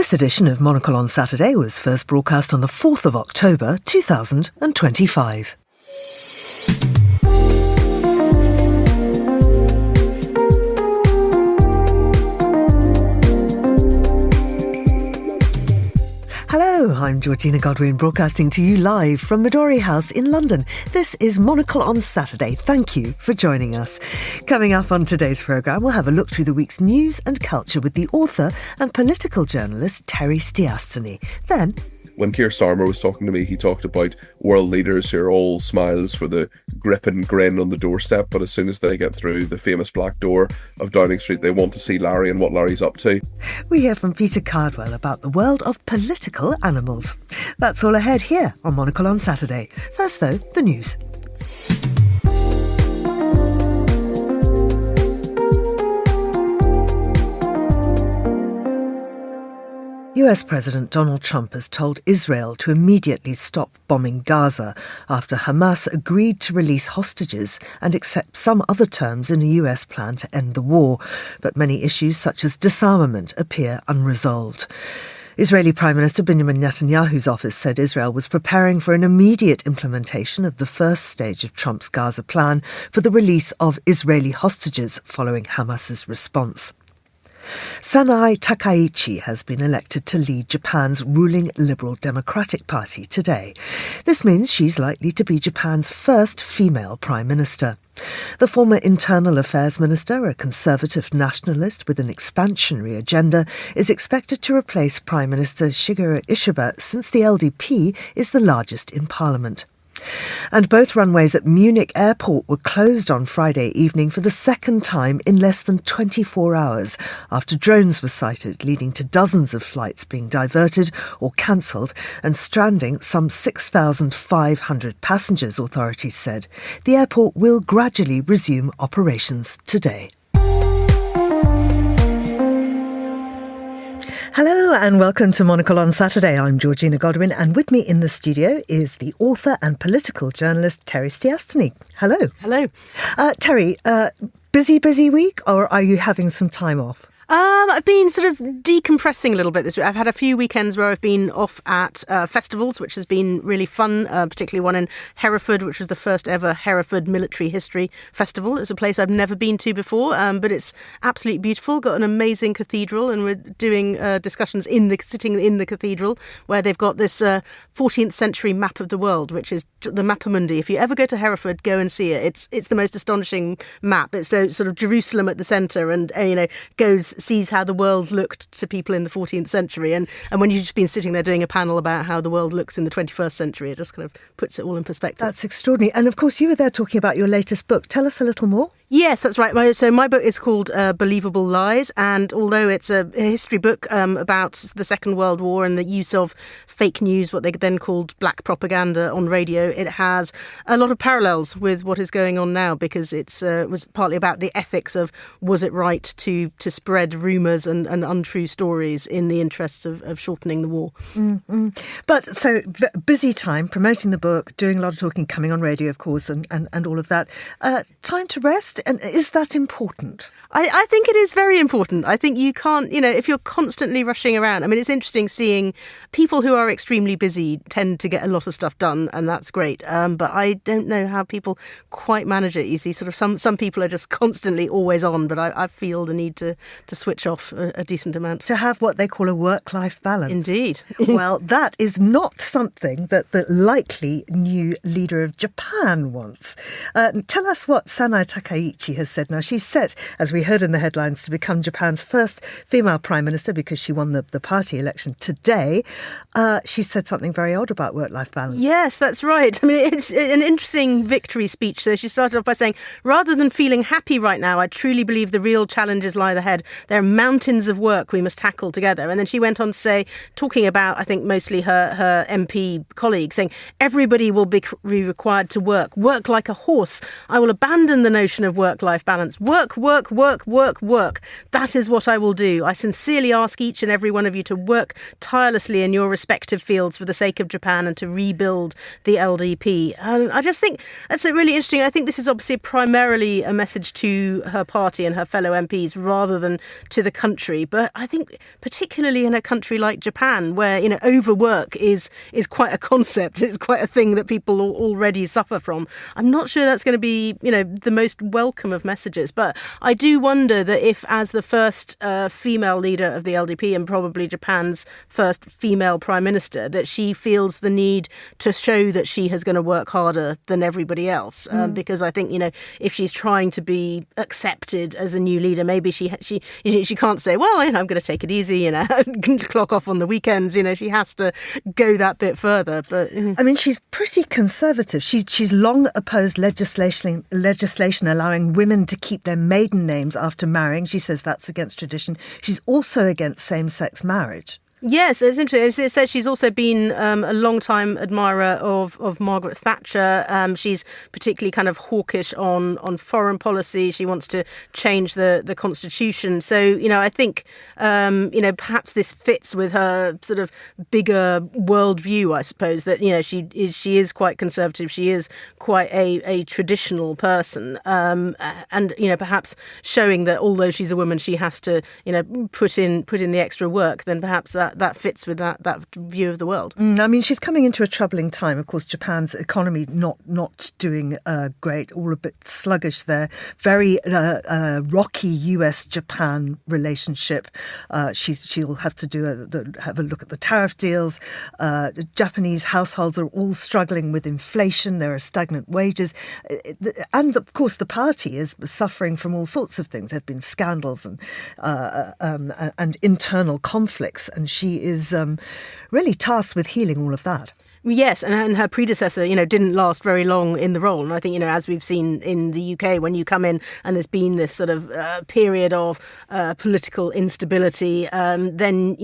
This edition of Monocle on Saturday was first broadcast on the 4th of October 2025. Hello, I'm Georgina Godwin, broadcasting to you live from Midori House in London. This is Monocle on Saturday. Thank you for joining us. Coming up on today's programme, we'll have a look through the week's news and culture with the author and political journalist Terry Stiastany. Then, when Keir Starmer was talking to me, he talked about world leaders who are all smiles for the grip and grin on the doorstep, but as soon as they get through the famous black door of Downing Street, they want to see Larry and what Larry's up to. We hear from Peter Cardwell about the world of political animals. That's all ahead here on Monocle on Saturday. First, though, the news. US President Donald Trump has told Israel to immediately stop bombing Gaza after Hamas agreed to release hostages and accept some other terms in a US plan to end the war. But many issues such as disarmament appear unresolved. Israeli Prime Minister Benjamin Netanyahu's office said Israel was preparing for an immediate implementation of the first stage of Trump's Gaza plan for the release of Israeli hostages following Hamas's response. Sanae Takaichi has been elected to lead Japan's ruling Liberal Democratic Party today. This means she's likely to be Japan's first female Prime Minister. The former Internal Affairs Minister, a conservative nationalist with an expansionary agenda, is expected to replace Prime Minister Shigeru Ishiba since the LDP is the largest in Parliament. And both runways at Munich airport were closed on Friday evening for the second time in less than 24 hours after drones were sighted, leading to dozens of flights being diverted or cancelled and stranding some 6,500 passengers, authorities said. The airport will gradually resume operations today. Hello and welcome to Monocle on Saturday. I'm Georgina Godwin and with me in the studio is the author and political journalist Terry Stiastany. Hello. Hello. Terry, busy week or are you having some time off? I've been sort of decompressing a little bit this week. I've had a few weekends where I've been off at festivals, which has been really fun, particularly one in Hereford, which was the first ever Hereford Military History Festival. It's a place I've never been to before, but it's absolutely beautiful. Got an amazing cathedral, and we're doing discussions sitting in the cathedral, where they've got this 14th century map of the world, which is the Mappamundi. If you ever go to Hereford, go and see it. It's the most astonishing map. It's sort of Jerusalem at the centre, and sees how the world looked to people in the 14th century. And when you've just been sitting there doing a panel about how the world looks in the 21st century, it just kind of puts it all in perspective. That's extraordinary. And of course, you were there talking about your latest book. Tell us a little more. Yes, that's right. My book is called Believable Lies, and although it's a history book about the Second World War and the use of fake news, what they then called black propaganda on radio, it has a lot of parallels with what is going on now, because it was partly about the ethics of was it right to spread rumours and untrue stories in the interests of shortening the war. Mm-hmm. But so busy time promoting the book, doing a lot of talking, coming on radio, of course, and all of that. Time to rest. And is that important? I think it is very important. I think you can't, if you're constantly rushing around. I mean, it's interesting seeing people who are extremely busy tend to get a lot of stuff done, and that's great. But I don't know how people quite manage it. You see, sort of some people are just constantly always on, but I feel the need to switch off a decent amount. To have what they call a work-life balance. Indeed. Well, that is not something that the likely new leader of Japan wants. Tell us what Sanae Takaichi has said. Now, she's set, as we heard in the headlines, to become Japan's first female prime minister because she won the party election today. She said something very odd about work-life balance. Yes, that's right. I mean, it's an interesting victory speech. So she started off by saying, rather than feeling happy right now, I truly believe the real challenges lie ahead. There are mountains of work we must tackle together. And then she went on to say, talking about, I think, mostly her MP colleagues, saying, everybody will be required to work like a horse. I will abandon the notion of work-life balance. Work. That is what I will do. I sincerely ask each and every one of you to work tirelessly in your respective fields for the sake of Japan and to rebuild the LDP. And I just think that's really interesting. I think this is obviously primarily a message to her party and her fellow MPs rather than to the country. But I think particularly in a country like Japan, where, overwork is quite a concept, it's quite a thing that people already suffer from, I'm not sure that's going to be, the most welcome of messages. But I do wonder that if, as the first female leader of the LDP and probably Japan's first female prime minister, that she feels the need to show that she is going to work harder than everybody else. Because I think, if she's trying to be accepted as a new leader, maybe she can't say, well, I'm going to take it easy, clock off on the weekends. She has to go that bit further. But I mean, she's pretty conservative. She's long opposed legislation allowing women to keep their maiden names after marrying. She says that's against tradition. She's also against same-sex marriage. Yes, it's interesting. It says she's also been a long-time admirer of Margaret Thatcher. She's particularly kind of hawkish on foreign policy. She wants to change the constitution. So, I think, perhaps this fits with her sort of bigger worldview, I suppose, that, she is quite conservative. She is quite a traditional person. And, perhaps showing that although she's a woman, she has to, put in the extra work, then perhaps that fits with that view of the world. I mean, she's coming into a troubling time. Of course, Japan's economy not doing great, all a bit sluggish there. Very rocky US-Japan relationship. She'll have to have a look at the tariff deals. Japanese households are all struggling with inflation. There are stagnant wages. And, of course, the party is suffering from all sorts of things. There have been scandals and internal conflicts, and she is really tasked with healing all of that. Yes, and her predecessor, didn't last very long in the role. And I think, as we've seen in the UK, when you come in and there's been this sort of period of political instability, then,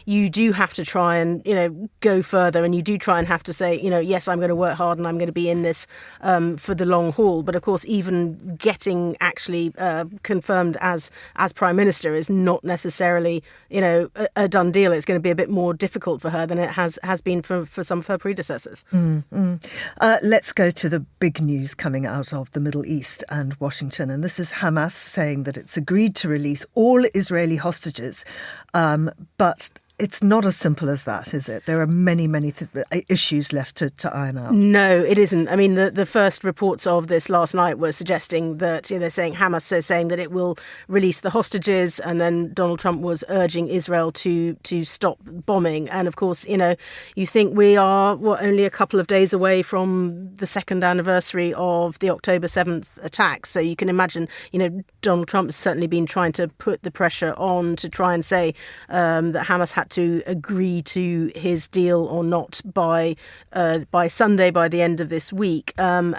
you do have to try and, go further, and you do try and have to say, yes, I'm going to work hard and I'm going to be in this for the long haul. But of course, even getting actually confirmed as Prime Minister is not necessarily, a done deal. It's going to be a bit more difficult for her than it has been for some of her predecessors. Let's go to the big news coming out of the Middle East and Washington. And this is Hamas saying that it's agreed to release all Israeli hostages, but it's not as simple as that, is it? There are many issues left to iron out. No, it isn't. I mean, the first reports of this last night were suggesting that they're saying Hamas is saying that it will release the hostages, and then Donald Trump was urging Israel to stop bombing. And of course, you think we are only a couple of days away from the second anniversary of the October 7th attacks. So you can imagine, Donald Trump has certainly been trying to put the pressure on to try and say that Hamas had to agree to his deal or not by Sunday, by the end of this week. And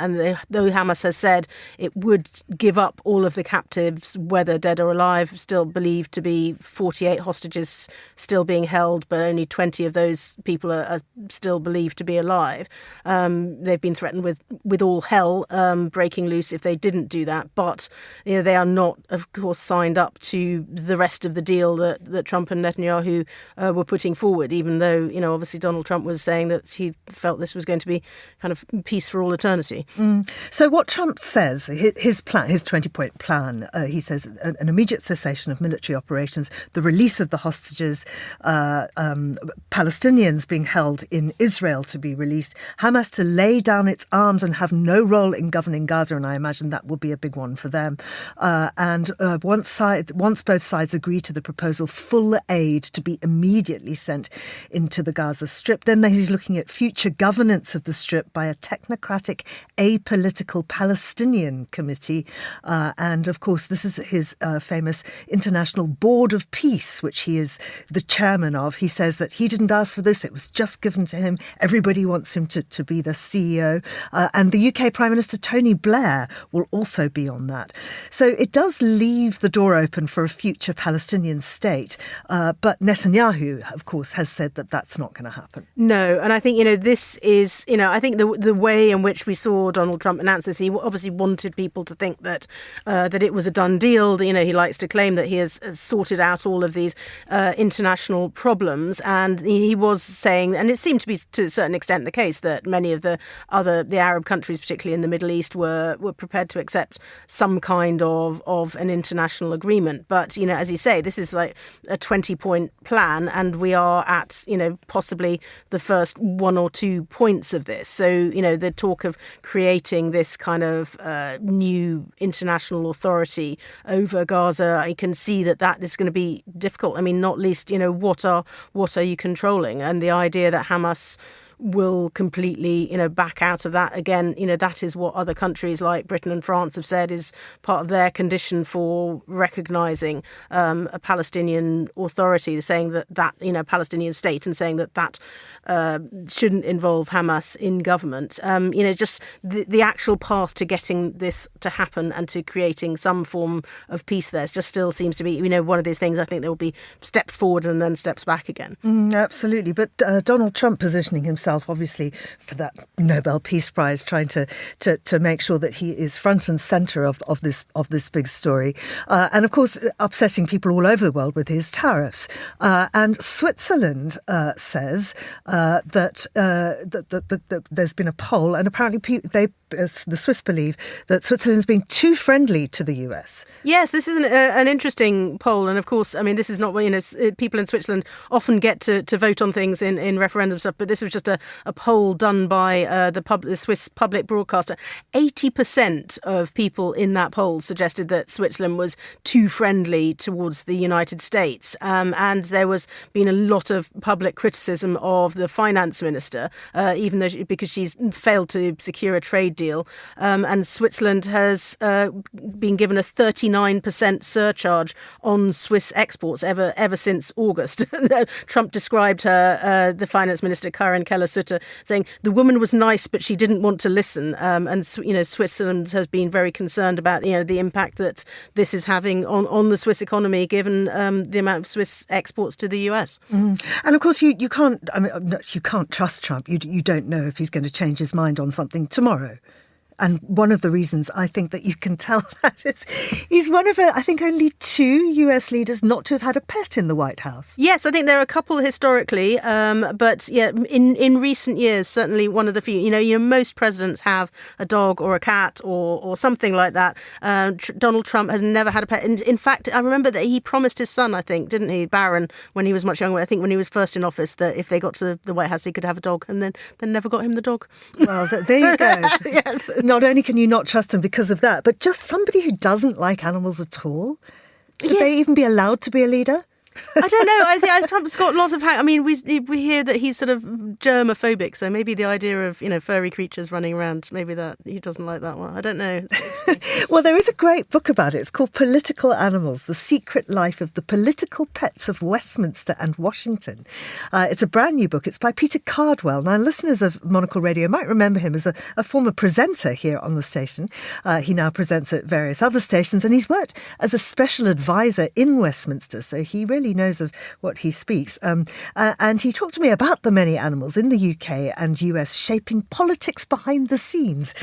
though Hamas has said it would give up all of the captives, whether dead or alive, still believed to be 48 hostages still being held, but only 20 of those people are still believed to be alive. They've been threatened with all hell breaking loose if they didn't do that. But they are not, of course, signed up to the rest of the deal that Trump and Netanyahu were putting forward, even though, obviously Donald Trump was saying that he felt this was going to be kind of peace for all eternity. So what Trump says, his plan, his 20-point plan, he says an immediate cessation of military operations, the release of the hostages, Palestinians being held in Israel to be released, Hamas to lay down its arms and have no role in governing Gaza, and I imagine that will be a big one for them. And once both sides agree to the proposal, full aid to be immediately sent into the Gaza Strip. Then he's looking at future governance of the Strip by a technocratic, apolitical Palestinian committee. And of course, this is his famous International Board of Peace, which he is the chairman of. He says that he didn't ask for this. It was just given to him. Everybody wants him to be the CEO. And the UK Prime Minister Tony Blair will also be on that. So it does leave the door open for a future Palestinian state. But Netanyahu, of course, has said that that's not going to happen. No, and I think, this is, I think the way in which we saw Donald Trump announce this, he obviously wanted people to think that it was a done deal. He likes to claim that he has sorted out all of these international problems. And he was saying, and it seemed to be to a certain extent the case, that many of the Arab countries, particularly in the Middle East, were prepared to accept some kind of of an international agreement. But, as you say, this is like a 20-point plan, and we are at, possibly the first 1 or 2 points of this. So, the talk of creating this kind of new international authority over Gaza, I can see that is going to be difficult. I mean, not least, what are you controlling? And the idea that Hamas will completely, back out of that again. That is what other countries like Britain and France have said is part of their condition for recognising a Palestinian authority, saying that Palestinian state, and saying that shouldn't involve Hamas in government. Just the actual path to getting this to happen and to creating some form of peace there just still seems to be, one of these things. I think there will be steps forward and then steps back again. Absolutely. But Donald Trump positioning himself, obviously, for that Nobel Peace Prize, trying to make sure that he is front and centre of this big story, and of course upsetting people all over the world with his tariffs. And Switzerland says that there's been a poll, and apparently the Swiss believe that Switzerland's been too friendly to the US. Yes, this is an interesting poll, and of course, I mean, this is not, people in Switzerland often get to vote on things in referendum stuff, but this was just a poll done by the Swiss public broadcaster. 80% of people in that poll suggested that Switzerland was too friendly towards the United States, and there was been a lot of public criticism of the finance minister, even though because she's failed to secure a trade deal, and Switzerland has been given a 39% surcharge on Swiss exports ever since August. Trump described her, the finance minister Karin Keller-Sutter, saying the woman was nice, but she didn't want to listen. And Switzerland has been very concerned about the impact that this is having on the Swiss economy, given the amount of Swiss exports to the US. And of course, you can't. I mean, you can't trust Trump. You don't know if he's going to change his mind on something tomorrow. And one of the reasons I think that you can tell that is he's one of, I think, only 2 US leaders not to have had a pet in the White House. Yes, I think there are a couple historically, but yeah, in recent years, certainly one of the few. Most presidents have a dog or a cat or something like that. Donald Trump has never had a pet. In fact, I remember that he promised his son, I think, didn't he, Barron, when he was much younger, I think when he was first in office, that if they got to the White House, he could have a dog, and then never got him the dog. Well, there you go. Yes. Not only can you not trust him because of that, but just somebody who doesn't like animals at all. Should they even be allowed to be a leader? I don't know. I think Trump's got lots of. We hear that he's sort of germophobic, so maybe the idea of furry creatures running around, maybe that he doesn't like that one. I don't know. Well, there is a great book about it. It's called Political Animals: The Secret Life of the Political Pets of Westminster and Washington. It's a brand new book. It's by Peter Cardwell. Now, listeners of Monocle Radio might remember him as a former presenter here on the station. He now presents at various other stations, and he's worked as a special advisor in Westminster, so he really knows of what he speaks. And he talked to me about the many animals in the UK and US shaping politics behind the scenes.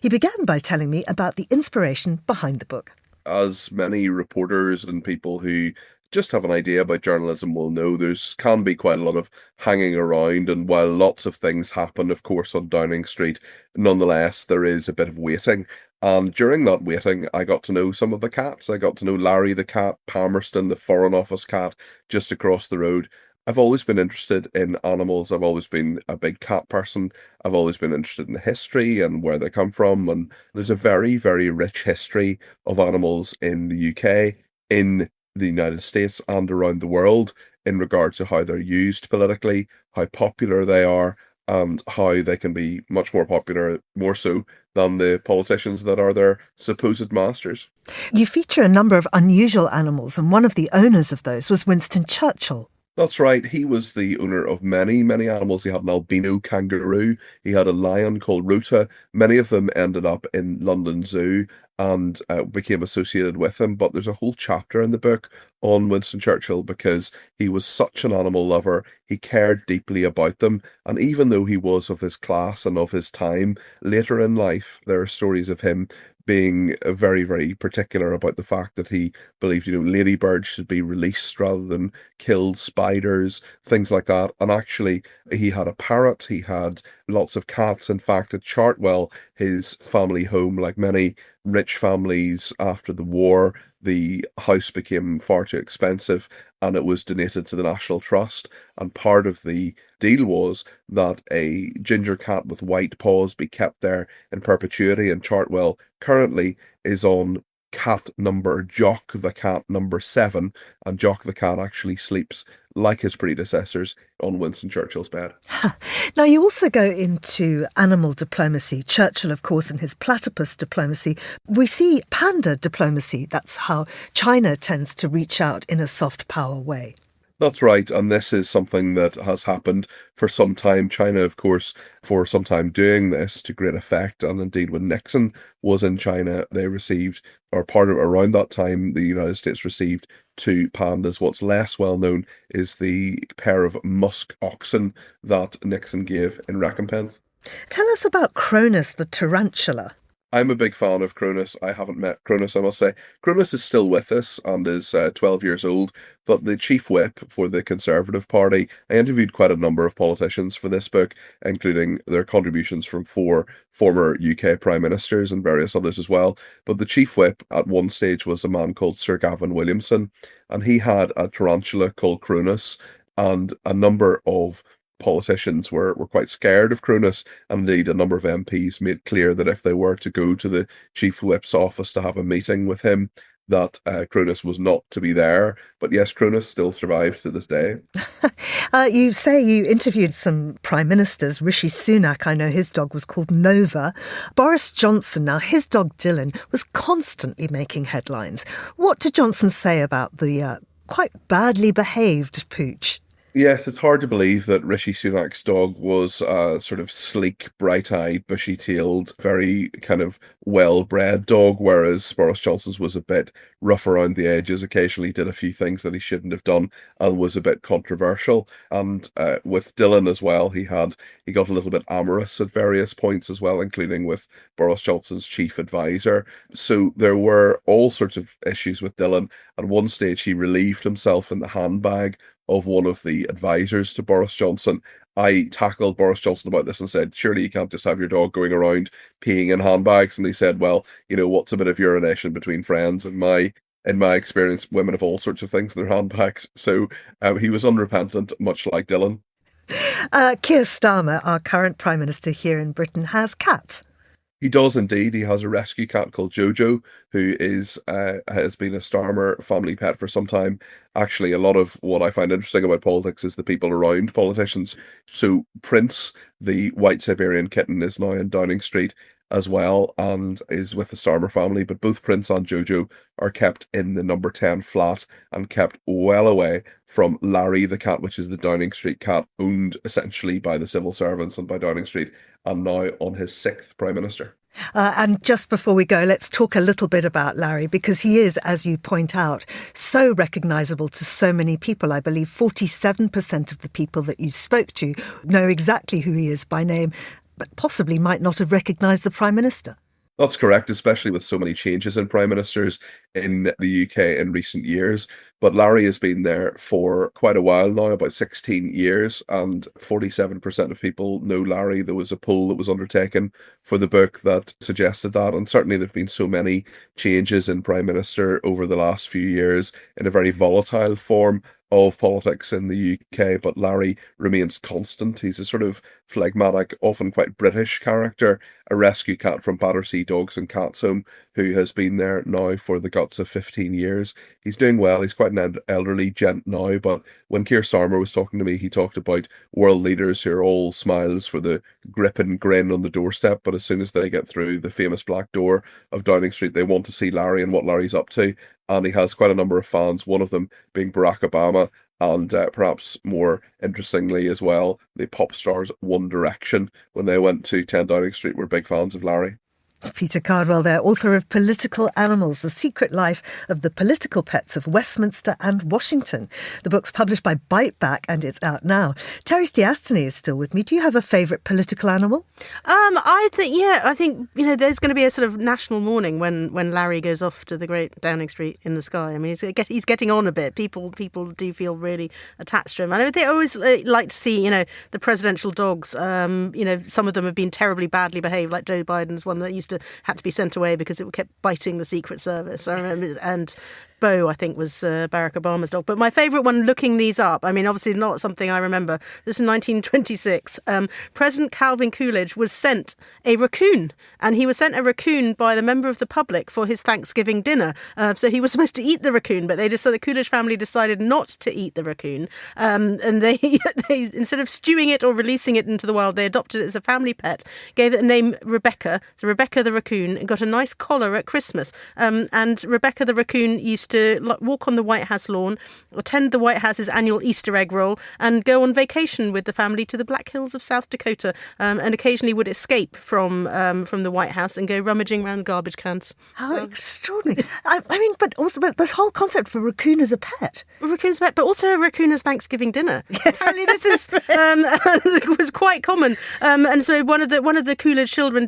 He began by telling me about the inspiration behind the book. As many reporters and people who just have an idea about journalism will know, can be quite a lot of hanging around, and while lots of things happen, of course, on Downing Street, nonetheless, there is a bit of waiting. And during that waiting, I got to know some of the cats. I got to know Larry the cat, Palmerston, the Foreign Office cat, just across the road. I've always been interested in animals. I've always been a big cat person. I've always been interested in the history and where they come from. And there's a very, very rich history of animals in the UK, in the United States, and around the world in regards to how they're used politically, how popular they are, and how they can be much more popular, more so than the politicians that are their supposed masters. You feature a number of unusual animals, and one of the owners of those was Winston Churchill. That's right. He was the owner of many, many animals. He had an albino kangaroo. He had a lion called Rota. Many of them ended up in London Zoo and became associated with him. But there's a whole chapter in the book on Winston Churchill because he was such an animal lover. He cared deeply about them. And even though he was of his class and of his time, later in life, there are stories of him being very, very particular about the fact that he believed, ladybirds should be released rather than killed, spiders, things like that. And actually, he had a parrot, he had lots of cats. In fact, at Chartwell, his family home, like many rich families after the war, the house became far too expensive and it was donated to the National Trust. And part of the deal was that a ginger cat with white paws be kept there in perpetuity. And Chartwell currently is on Jock the cat number 7, and Jock the cat actually sleeps like his predecessors on Winston Churchill's bed. Now, you also go into animal diplomacy. Churchill, of course, and his platypus diplomacy. We see panda diplomacy. That's how China tends to reach out in a soft power way. That's right, and this is something that has happened for some time. China, of course, for some time doing this to great effect, and indeed when Nixon was in China, they received, or part of around that time, the United States received 2 pandas. What's less well known is the pair of musk oxen that Nixon gave in recompense. Tell us about Cronus the tarantula. I'm a big fan of Cronus. I haven't met Cronus, I must say. Cronus is still with us and is 12 years old, but the chief whip for the Conservative Party, I interviewed quite a number of politicians for this book, including their contributions from 4 former UK Prime Ministers and various others as well. But the chief whip at one stage was a man called Sir Gavin Williamson, and he had a tarantula called Cronus, and a number of politicians were quite scared of Cronus, and indeed a number of MPs made clear that if they were to go to the chief whip's office to have a meeting with him, that Cronus was not to be there. But yes, Cronus still survives to this day. You say you interviewed some prime ministers. Rishi Sunak, I know his dog was called Nova. Boris Johnson, now his dog Dylan, was constantly making headlines. What did Johnson say about the quite badly behaved pooch? Yes, it's hard to believe that Rishi Sunak's dog was a sort of sleek, bright-eyed, bushy-tailed, very kind of well-bred dog, whereas Boris Johnson's was a bit rough around the edges, occasionally did a few things that he shouldn't have done, and was a bit controversial. And with Dylan as well, he got a little bit amorous at various points as well, including with Boris Johnson's chief advisor. So there were all sorts of issues with Dylan. At one stage, he relieved himself in the handbag of one of the advisors to Boris Johnson. I tackled Boris Johnson about this and said, surely you can't just have your dog going around peeing in handbags. And he said, well, what's a bit of urination between friends? In my experience, women have all sorts of things in their handbags. So he was unrepentant, much like Dylan. Keir Starmer, our current Prime Minister here in Britain, has cats. He does indeed. He has a rescue cat called Jojo, who has been a Starmer family pet for some time. Actually, a lot of what I find interesting about politics is the people around politicians. So Prince, the white Siberian kitten, is now in Downing Street as well and is with the Starmer family. But both Prince and Jojo are kept in the number 10 flat and kept well away from Larry the cat, which is the Downing Street cat, owned essentially by the civil servants and by Downing Street, and now on his 6th Prime Minister. And just before we go, let's talk a little bit about Larry, because he is, as you point out, so recognisable to so many people. I believe 47% of the people that you spoke to know exactly who he is by name, but possibly might not have recognised the Prime Minister. That's correct, especially with so many changes in Prime Ministers in the UK in recent years. But Larry has been there for quite a while now, about 16 years, and 47% of people know Larry. There was a poll that was undertaken for the book that suggested that, and certainly there have been so many changes in Prime Minister over the last few years in a very volatile form of politics in the UK, but Larry remains constant. He's a sort of phlegmatic, often quite British character, a rescue cat from Battersea Dogs and Cats Home, who has been there now for the guts of 15 years. He's doing well. He's quite an elderly gent now, but when Keir Starmer was talking to me, he talked about world leaders who are all smiles for the grip and grin on the doorstep, but as soon as they get through the famous black door of Downing Street, they want to see Larry and what Larry's up to. And he has quite a number of fans, one of them being Barack Obama, and perhaps more interestingly as well, the pop stars One Direction, when they went to 10 Downing Street, were big fans of Larry. Peter Cardwell there, author of Political Animals, The Secret Life of the Political Pets of Westminster and Washington. The book's published by Bite Back and it's out now. Terry Stiastany is still with me. Do you have a favourite political animal? I think there's going to be a sort of national mourning when Larry goes off to the great Downing Street in the sky. I mean, he's getting on a bit. People do feel really attached to him. And I think I always like to see, the presidential dogs. Some of them have been terribly badly behaved, like Joe Biden's one that had to be sent away because it kept biting the Secret Service. I remember, and Bo, I think, was Barack Obama's dog. But my favourite one, looking these up, I mean, obviously not something I remember. This is 1926. President Calvin Coolidge was sent a raccoon, and he was sent a raccoon by the member of the public for his Thanksgiving dinner. So he was supposed to eat the raccoon, but the Coolidge family decided not to eat the raccoon. And they instead of stewing it or releasing it into the wild, they adopted it as a family pet, gave it the name Rebecca. So Rebecca the raccoon got a nice collar at Christmas. And Rebecca the raccoon used to walk on the White House lawn, attend the White House's annual Easter egg roll, and go on vacation with the family to the Black Hills of South Dakota, and occasionally would escape from the White House and go rummaging around garbage cans. How extraordinary. But this whole concept for a raccoon as a pet. A raccoon's pet, but also a raccoon as Thanksgiving dinner. Apparently this is was quite common. And so one of the Coolidge children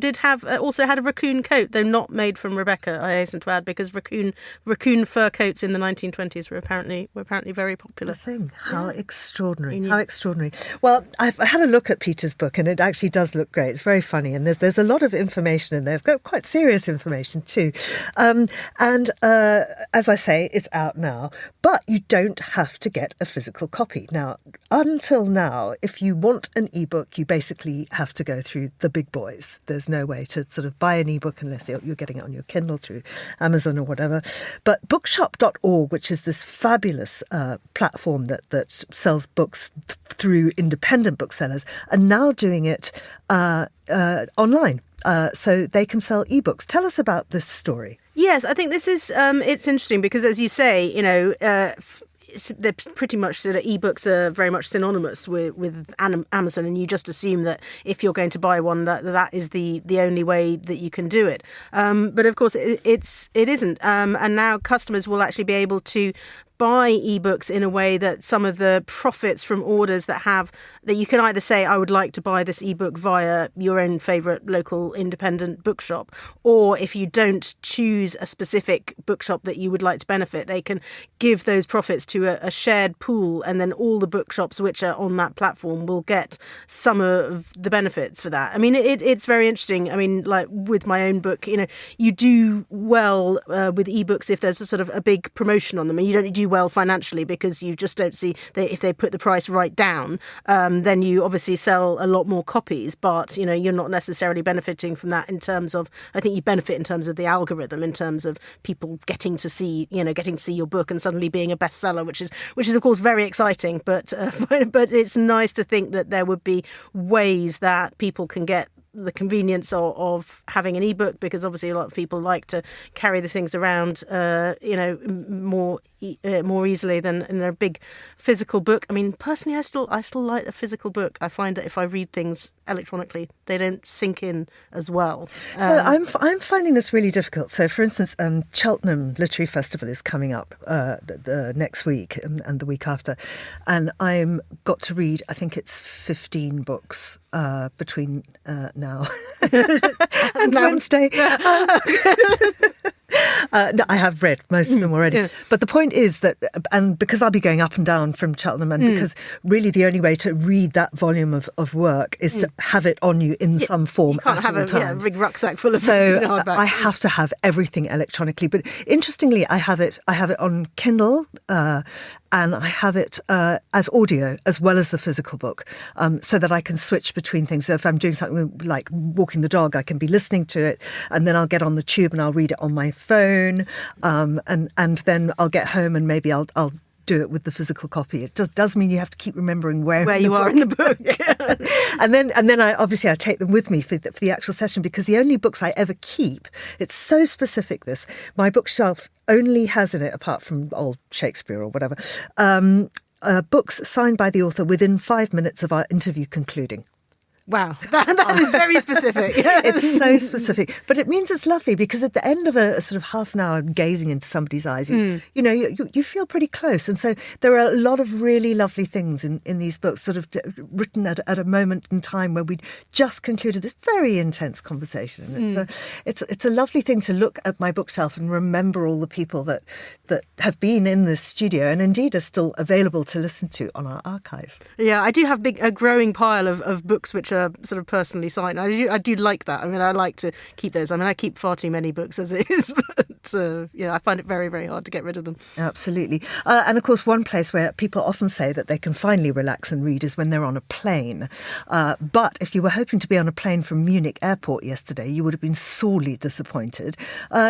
also had a raccoon coat, though not made from Rebecca, I hasten to add, because raccoon fur coats in the 1920s were apparently very popular. The thing. How extraordinary. How extraordinary. Well, I've had a look at Peter's book and it actually does look great. It's very funny and there's a lot of information in there. I've got quite serious information too. As I say, it's out now, but you don't have to get a physical copy. Now, until now, if you want an ebook, you basically have to go through the big boys. There's no way to sort of buy an ebook unless you're getting it on your Kindle through Amazon or whatever. But bookshop.org, which is this fabulous platform that sells books through independent booksellers, are now doing it online. So they can sell ebooks. Tell us about this story. Yes, I think this is it's interesting because, as you say, they're pretty much sort of ebooks are very much synonymous with Amazon, and you just assume that if you're going to buy one, that is the only way that you can do it. But of course, it isn't. And now customers will actually be able to buy ebooks in a way that some of the profits from orders that you can either say, I would like to buy this ebook via your own favourite local independent bookshop, or if you don't choose a specific bookshop that you would like to benefit, they can give those profits to a shared pool, and then all the bookshops which are on that platform will get some of the benefits for that. I mean, it's very interesting. I mean, like with my own book, you do well with ebooks if there's a sort of a big promotion on them, and you don't do well financially because you just don't see if they put the price right down, then you obviously sell a lot more copies, but you're not necessarily benefiting from that in terms of, I think you benefit in terms of the algorithm, in terms of people getting to see your book and suddenly being a bestseller, which is of course very exciting, but it's nice to think that there would be ways that people can get the convenience of having an ebook, because obviously a lot of people like to carry the things around more easily than in a big physical book. I mean, personally, I still like the physical book. I find that if I read things electronically, they don't sink in as well. So I'm finding this really difficult. So, for instance, Cheltenham Literary Festival is coming up the next week and the week after, and I'm got to read, I think it's 15 books between now and Wednesday. No, I have read most of them already. Yeah. But the point is that, and because I'll be going up and down from Cheltenham, and because really the only way to read that volume of work is to have it on you in some form. You can't have a big rucksack full of so I have to have everything electronically. But interestingly, I have it on Kindle, and I have it as audio as well as the physical book, so that I can switch between things. So if I'm doing something like walking the dog, I can be listening to it, and then I'll get on the tube and I'll read it on my phone, and then I'll get home and maybe I'll do it with the physical copy. It does mean you have to keep remembering where you are in the book. and then I take them with me for the actual session, because the only books I ever keep, it's so specific, my bookshelf only has in it, apart from old Shakespeare or whatever, books signed by the author within 5 minutes of our interview concluding. Wow, that is very specific. It's so specific, but it means it's lovely because at the end of a sort of half an hour gazing into somebody's eyes, you feel pretty close. And so there are a lot of really lovely things in these books, sort of written at a moment in time where we just concluded this very intense conversation. And it's a lovely thing to look at my bookshelf and remember all the people that have been in this studio and indeed are still available to listen to on our archive. Yeah, I do have a growing pile of books which are sort of personally signed. I do like that. I mean, I like to keep those. I mean, I keep far too many books as it is, but I find it very, very hard to get rid of them. Absolutely. And of course, one place where people often say that they can finally relax and read is when they're on a plane. But if you were hoping to be on a plane from Munich airport yesterday, you would have been sorely disappointed.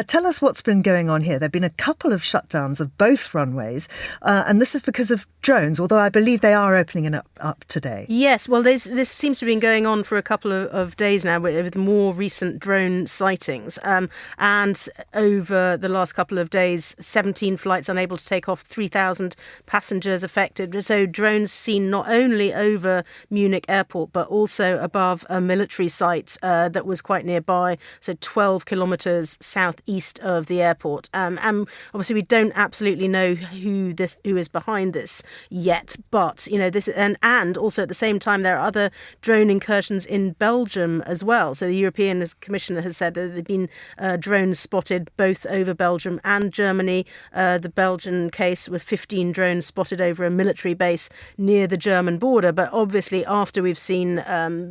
Tell us what's been going on here. There have been a couple of shutdowns of both runways, and this is because of drones, although I believe they are opening up today. Yes, well, this seems to have been going on for a couple of days now with more recent drone sightings. And over the last couple of days, 17 flights unable to take off, 3,000 passengers affected. So drones seen not only over Munich airport, but also above a military site that was quite nearby, so 12 kilometres southeast of the airport. And obviously we don't absolutely know who is behind this yet, but this and also at the same time there are other drone incursions in Belgium as well. So the European Commissioner has said that there have been drones spotted both over Belgium and Germany. The Belgian case with 15 drones spotted over a military base near the German border. But obviously after we've seen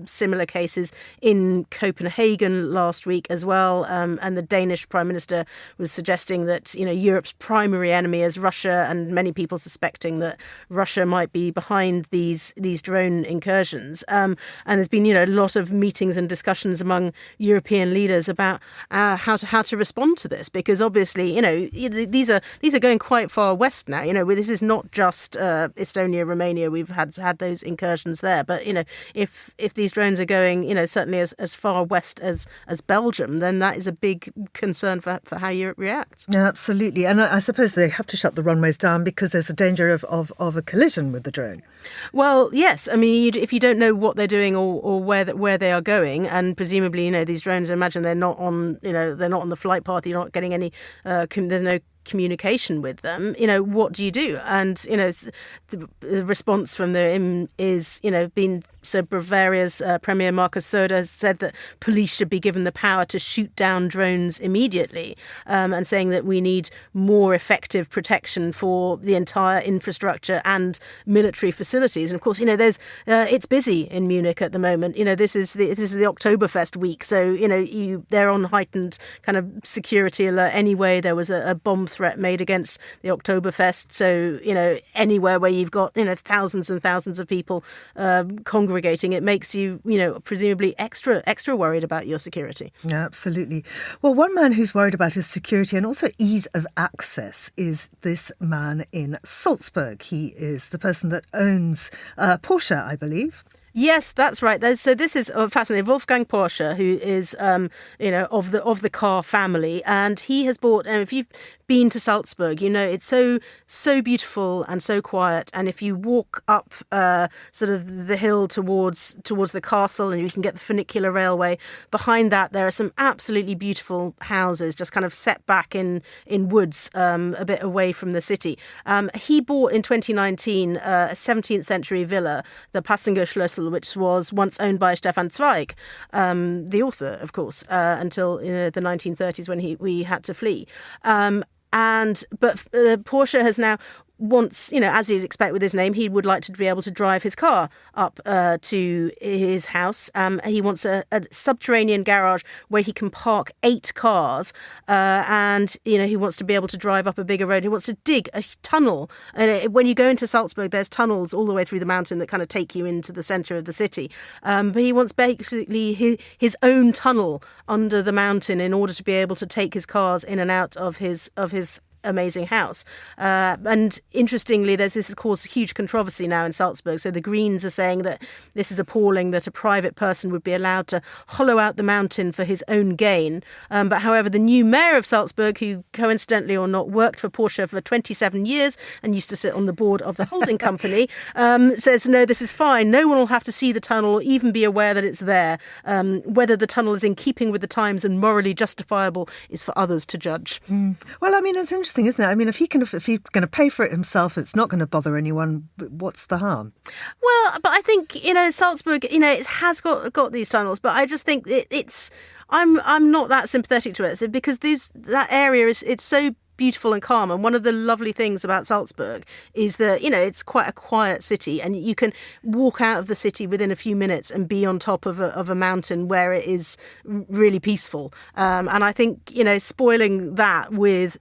similar cases in Copenhagen last week as well, and the Danish Prime Minister was suggesting that Europe's primary enemy is Russia, and many people suspecting that Russia might be behind these drone incursions. And there's been a lot of meetings and discussions among European leaders about how to respond to this, because obviously these are going quite far west now. This is not just Estonia, Romania. We've had those incursions there, but if these drones are going certainly as far west as Belgium, then that is a big concern for how Europe reacts. Absolutely, and I suppose they have to shut the runways down because there's a danger of a collision with the drone. Well, yes. I mean, if you don't know what they're doing or where they are going, and presumably these drones, I imagine they're not on the flight path. You're not getting any. There's no communication with them. What do you do? And the response from them is been. So Bavaria's Premier Markus Söder has said that police should be given the power to shoot down drones immediately, and saying that we need more effective protection for the entire infrastructure and military facilities. And of course, it's busy in Munich at the moment. This is the Oktoberfest week, so they're on heightened kind of security alert anyway. There was a bomb threat made against the Oktoberfest, so anywhere where you've got thousands and thousands of people congregating, it makes you, presumably extra worried about your security. Absolutely. Well, one man who's worried about his security and also ease of access is this man in Salzburg. He is the person that owns Porsche, I believe. Yes, that's right. So this is fascinating. Wolfgang Porsche, who is, of the car family, and he has bought. If you've been to Salzburg, it's so beautiful and so quiet. And if you walk up sort of the hill towards the castle, and you can get the funicular railway behind that, there are some absolutely beautiful houses, just kind of set back in woods, a bit away from the city. He bought in 2019 a 17th century villa, the Passingerschlössl, which was once owned by Stefan Zweig, the author, of course, until the 1930s when we had to flee. But Porsche has now wants, as you'd expect with his name, he would like to be able to drive his car up to his house. He wants a subterranean garage where he can park 8 cars, and he wants to be able to drive up a bigger road. He wants to dig a tunnel. And when you go into Salzburg, there's tunnels all the way through the mountain that kind of take you into the centre of the city. But he wants basically his own tunnel under the mountain in order to be able to take his cars in and out of his amazing house. And interestingly, this has caused huge controversy now in Salzburg. So the Greens are saying that this is appalling, that a private person would be allowed to hollow out the mountain for his own gain. But however, the new mayor of Salzburg, who coincidentally or not worked for Porsche for 27 years and used to sit on the board of the holding company, says, no, this is fine. No one will have to see the tunnel or even be aware that it's there. Whether the tunnel is in keeping with the times and morally justifiable is for others to judge. Well, I mean, it's interesting, isn't it? I mean, if he's going to pay for it himself, it's not going to bother anyone. What's the harm? Well, but I think, Salzburg, it has got these tunnels, but I just think it's I'm not that sympathetic to it because that area it's so beautiful and calm. And one of the lovely things about Salzburg is that, it's quite a quiet city and you can walk out of the city within a few minutes and be on top of a mountain where it is really peaceful. And I think, spoiling that with,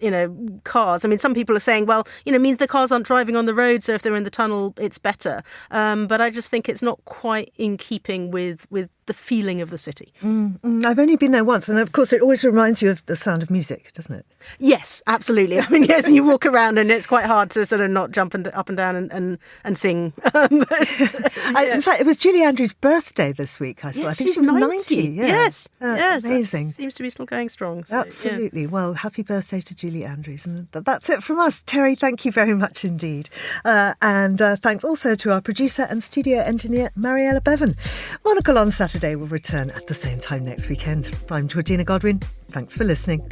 cars. I mean, some people are saying, well, it means the cars aren't driving on the road. So if they're in the tunnel, it's better. But I just think it's not quite in keeping with the feeling of the city. I've only been there once. And of course, it always reminds you of the Sound of Music, doesn't it? Yes, absolutely. I mean, yes, you walk around and it's quite hard to sort of not jump up and down and sing. In fact, it was Julie Andrews' birthday this week, I saw. Yes, I think she's she was 90. 90. Yeah. Yes. Amazing. Seems to be still going strong. So, Absolutely. Yeah. Well, happy birthday to Julie Andrews. And that's it from us. Terry, thank you very much indeed. And thanks also to our producer and studio engineer, Mariella Bevan. Monocle on Saturday will return at the same time next weekend. I'm Georgina Godwin. Thanks for listening.